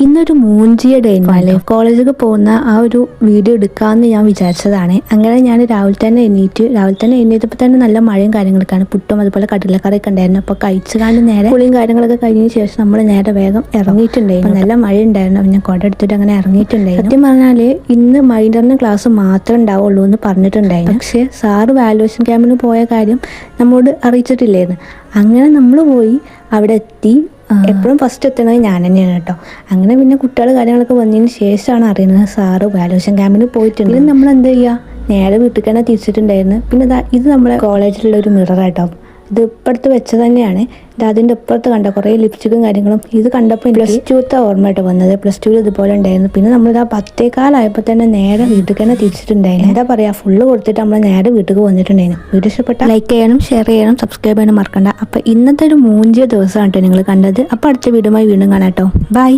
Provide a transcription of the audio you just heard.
ഇന്നൊരു മൂഞ്ചിയ ഡേ ആയിരുന്നു. കോളേജിൽ പോകുന്ന ആ ഒരു വീഡിയോ എടുക്കാമെന്ന് ഞാൻ വിചാരിച്ചതാണ്. അങ്ങനെ ഞാൻ രാവിലെ തന്നെ എണ്ണീറ്റപ്പോൾ തന്നെ നല്ല മഴയും കാര്യങ്ങളൊക്കെയാണ്. പുട്ടും അതുപോലെ കടലക്കറിയൊക്കെ ഉണ്ടായിരുന്നു. അപ്പോൾ കഴിച്ചുകാണ്ട് നേരെ കുളിയും കാര്യങ്ങളൊക്കെ കഴിഞ്ഞതിന് ശേഷം നമ്മൾ നേരെ വേഗം ഇറങ്ങിയിട്ടുണ്ടായിരുന്നു. നല്ല മഴ ഉണ്ടായിരുന്നു. പിന്നെ കുട എടുത്തിട്ട് അങ്ങനെ ഇറങ്ങിയിട്ടുണ്ടായിരുന്നു. സത്യം പറഞ്ഞാൽ ഇന്ന് മൈൻഡറിന് ക്ലാസ് മാത്രമേ ഉണ്ടാവുള്ളൂ എന്ന് പറഞ്ഞിട്ടുണ്ടായിരുന്നു. പക്ഷേ സാറ് വാലുവേഷൻ ക്യാമ്പിന് പോയ കാര്യം നമ്മോട് അറിയിച്ചിട്ടില്ലായിരുന്നു. അങ്ങനെ നമ്മൾ പോയി അവിടെ എത്തി. എപ്പോഴും ഫസ്റ്റ് എത്തുന്നത് ഞാൻ തന്നെയാണ് കേട്ടോ. അങ്ങനെ പിന്നെ കുട്ടികൾ കാര്യങ്ങളൊക്കെ വന്നതിന് ശേഷമാണ് അറിയുന്നത് സാറ് വാലുവേഷൻ ക്യാമ്പിന് പോയിട്ടുണ്ട്. നമ്മൾ എന്താ ചെയ്യുക, നേരെ വീട്ടിൽ തന്നെ തിരിച്ചിട്ടുണ്ടായിരുന്നു. പിന്നെ ഇത് നമ്മളെ കോളേജിലുള്ള ഒരു മിറർ കേട്ടോ. ഇത് ഇപ്പുറത്ത് വെച്ചത് തന്നെയാണ്. ഇത് അതിൻ്റെ ഇപ്പുറത്ത് കണ്ട കുറേ ലിപ്സ്റ്റിക്കും കാര്യങ്ങളും. ഇത് കണ്ടപ്പോൾ +2 ഓർമ്മയായിട്ട് വന്നത്. +2 ഇതുപോലെ ഉണ്ടായിരുന്നു. പിന്നെ നമ്മളിത് 10:15 തന്നെ നേരെ വീട്ടിൽ തന്നെ തിരിച്ചിട്ടുണ്ടായിരുന്നു. എന്താ പറയുക, ഫുള്ള് കൊടുത്തിട്ട് നമ്മൾ നേരെ വീട്ടിൽ വന്നിട്ടുണ്ടായിരുന്നു. വീഡിയോ ഇഷ്ടപ്പെട്ട ലൈക്ക് ചെയ്യാനും ഷെയർ ചെയ്യാനും സബ്സ്ക്രൈബ് ചെയ്യാനും മറക്കണ്ട. അപ്പോൾ ഇന്നത്തെ ഒരു മൂഞ്ചിയ ദിവസമാണ് കേട്ടോ നിങ്ങൾ കണ്ടത്. അപ്പോൾ അടുത്ത വീഡിയോയുമായി വീണ്ടും കാണാം കേട്ടോ. ബൈ.